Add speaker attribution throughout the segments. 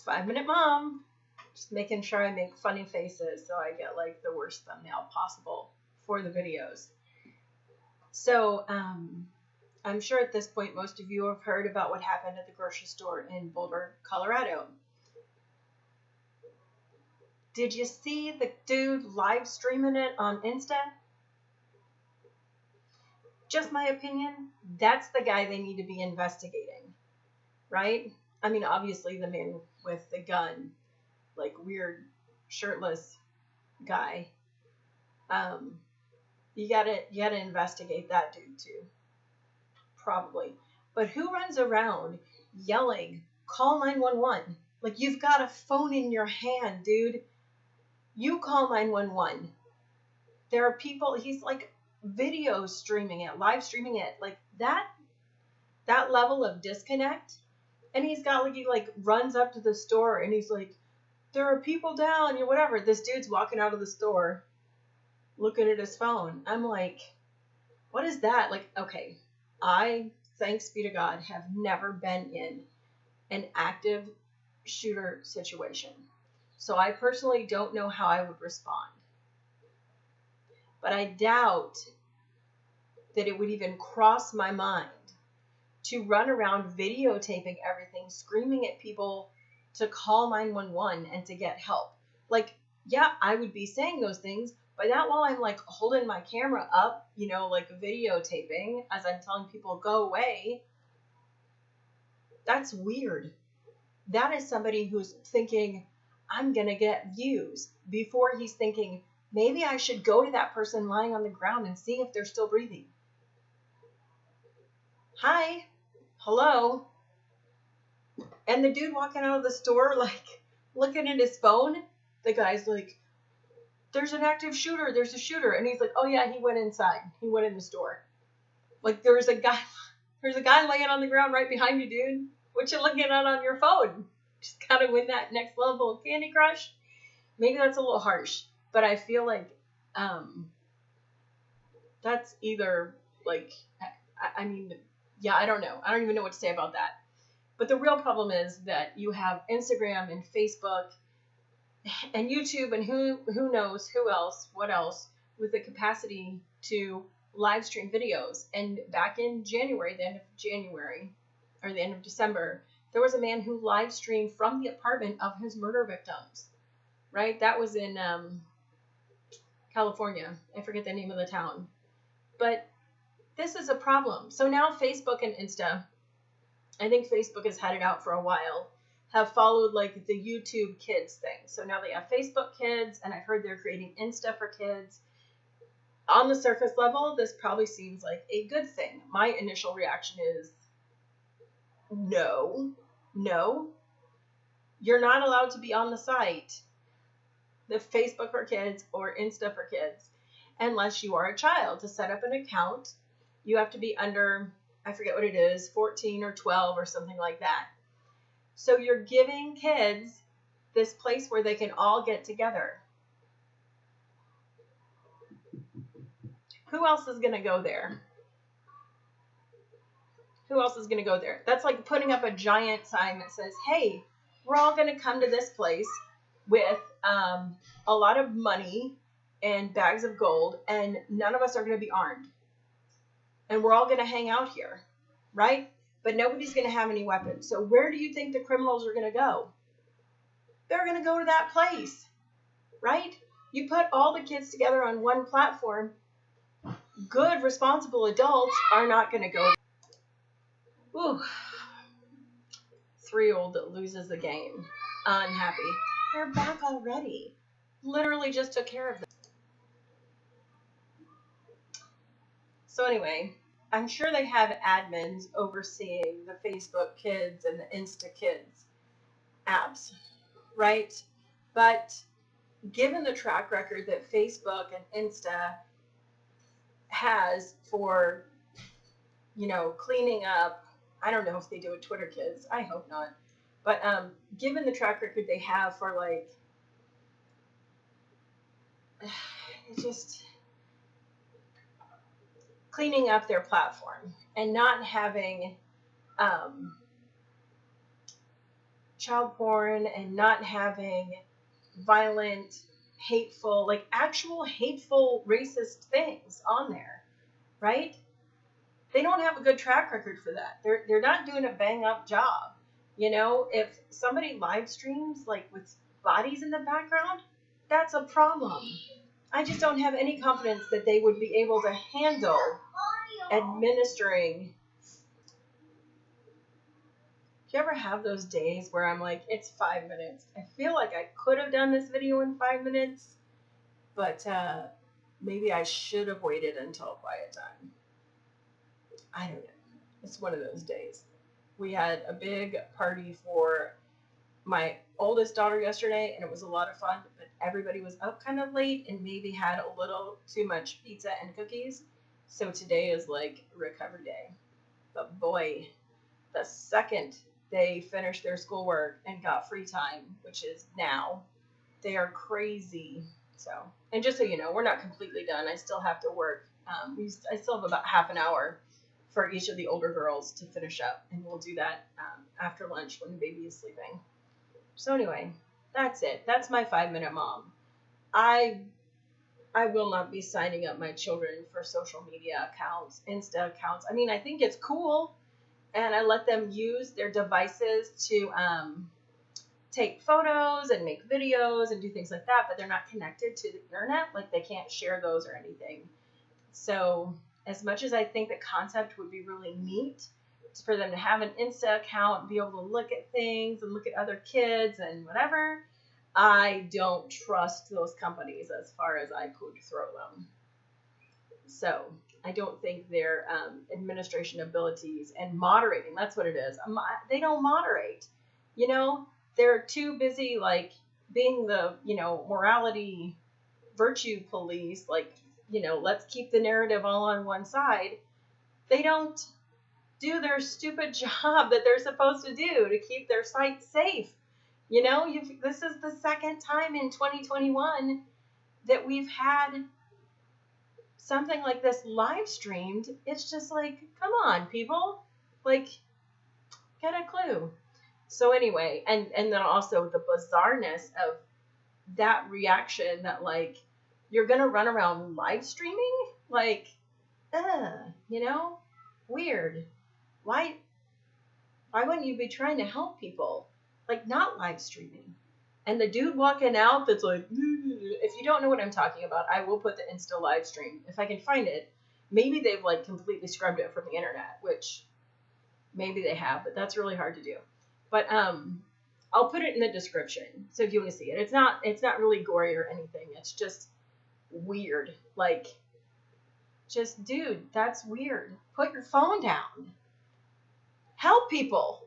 Speaker 1: 5-minute mom. Just making sure I make funny faces so I get like the worst thumbnail possible for the videos. So I'm sure at this point most of you have heard about what happened at the grocery store in Boulder, Colorado. Did you see the dude live streaming it on Insta? Just my opinion, that's the guy they need to be investigating, right? I mean, obviously the man with the gun, like weird shirtless guy. You gotta investigate that dude too, probably. But who runs around yelling, "Call 911"? Like, you've got a phone in your hand, dude. You call 911. There are people. He's like video streaming it, live streaming it, like that level of disconnect. And he's got like, he like runs up to the store and he's like, "There are people down," or whatever. This dude's walking out of the store looking at his phone. I'm like, what is that? Like, okay, I, thanks be to God, have never been in an active shooter situation. So I personally don't know how I would respond. But I doubt that it would even cross my mind to run around videotaping everything, screaming at people to call 911 and to get help. Like, yeah, I would be saying those things, but not while I'm like holding my camera up, you know, like videotaping as I'm telling people, go away. That's weird. That is somebody who's thinking, I'm going to get views, before he's thinking, maybe I should go to that person lying on the ground and see if they're still breathing. Hi. Hello. And the dude walking out of the store, like, looking at his phone, the guy's like, there's an active shooter. There's a shooter. And he's like, oh yeah, he went inside. He went in the store. Like, there's a guy laying on the ground right behind you, dude. What you looking at on your phone? Just gotta win that next level of Candy Crush. Maybe that's a little harsh, but I feel like that's either like, I mean, yeah, I don't know. I don't even know what to say about that. But the real problem is that you have Instagram and Facebook and YouTube and who knows who else, what else, with the capacity to live stream videos. And back in January, the end of January, or the end of December, there was a man who live streamed from the apartment of his murder victims, right? That was in California. I forget the name of the town. But this is a problem. So now Facebook and Insta, I think Facebook has had it out for a while, have followed like the YouTube Kids thing. So now they have Facebook Kids, and I've heard they're creating Insta for kids. On the surface level, this probably seems like a good thing. My initial reaction is, no, you're not allowed to be on the site, the Facebook for Kids or Insta for Kids, unless you are a child. To set up an account, you have to be under, I forget what it is, 14 or 12 or something like that. So you're giving kids this place where they can all get together. Who else is going to go there? Who else is going to go there? That's like putting up a giant sign that says, hey, we're all going to come to this place with a lot of money and bags of gold, and none of us are going to be armed. And we're all going to hang out here, right? But nobody's going to have any weapons. So where do you think the criminals are going to go? They're going to go to that place, right? You put all the kids together on one platform, good, responsible adults are not going to go. Ooh. 3-year-old that loses the game. Unhappy. They're back already. Literally just took care of them. So anyway, I'm sure they have admins overseeing the Facebook Kids and the Insta Kids apps, right? But given the track record that Facebook and Insta has for, you know, cleaning up, I don't know if they do with Twitter Kids. I hope not. But given the track record they have for, like, just cleaning up their platform and not having child porn and not having violent, hateful, like actual hateful, racist things on there, right? They don't have a good track record for that. They're not doing a bang up job. You know, if somebody live streams like with bodies in the background, that's a problem. I just don't have any confidence that they would be able to handle administering. Do you ever have those days where I'm like, it's 5 minutes? I feel like I could have done this video in 5 minutes, but maybe I should have waited until quiet time. I don't know. It's one of those days. We had a big party for my oldest daughter yesterday, and it was a lot of fun, but everybody was up kind of late and maybe had a little too much pizza and cookies. So today is like recovery day. But boy, the second they finished their schoolwork and got free time, which is now, they are crazy. So, and just so you know, we're not completely done. I still have to work. I still have about half an hour for each of the older girls to finish up, and we'll do that after lunch when the baby is sleeping. So anyway, that's it. That's my 5-minute mom. I will not be signing up my children for social media accounts, Insta accounts. I mean, I think it's cool, and I let them use their devices to take photos and make videos and do things like that, but they're not connected to the internet. Like, they can't share those or anything. So as much as I think the concept would be really neat for them to have an Insta account and be able to look at things and look at other kids and whatever, I don't trust those companies as far as I could throw them. So I don't think their administration abilities and moderating, that's what it is. They don't moderate. You know, they're too busy like being the, morality virtue police, like, let's keep the narrative all on one side. They don't do their stupid job that they're supposed to do to keep their site safe. This is the second time in 2021 that we've had something like this live streamed. It's just like, come on, people. Like, get a clue. So anyway, and then also the bizarreness of that reaction that, like, you're going to run around live streaming? Like, weird. Why wouldn't you be trying to help people? Like, not live streaming. And the dude walking out that's like, if you don't know what I'm talking about, I will put the Insta live stream. If I can find it. Maybe they've, like, completely scrubbed it from the internet, which maybe they have, but that's really hard to do. But I'll put it in the description, so if you want to see it. It's not really gory or anything. It's just weird. Like, just, dude, that's weird. Put your phone down. Help people.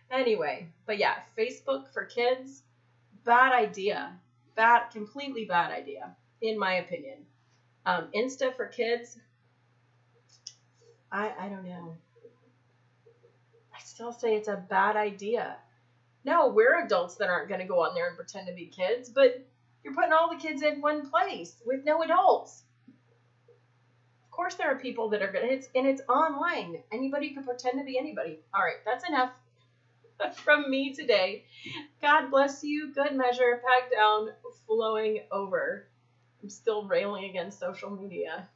Speaker 1: Anyway, but yeah, Facebook for kids, bad idea. Completely bad idea, in my opinion. Insta for kids, I don't know. I still say it's a bad idea. No, we're adults that aren't going to go on there and pretend to be kids, but you're putting all the kids in one place with no adults. Of course there are people that are going to, it's online. Anybody can pretend to be anybody. All right, that's enough from me today. God bless you. Good measure, packed down, flowing over. I'm still railing against social media.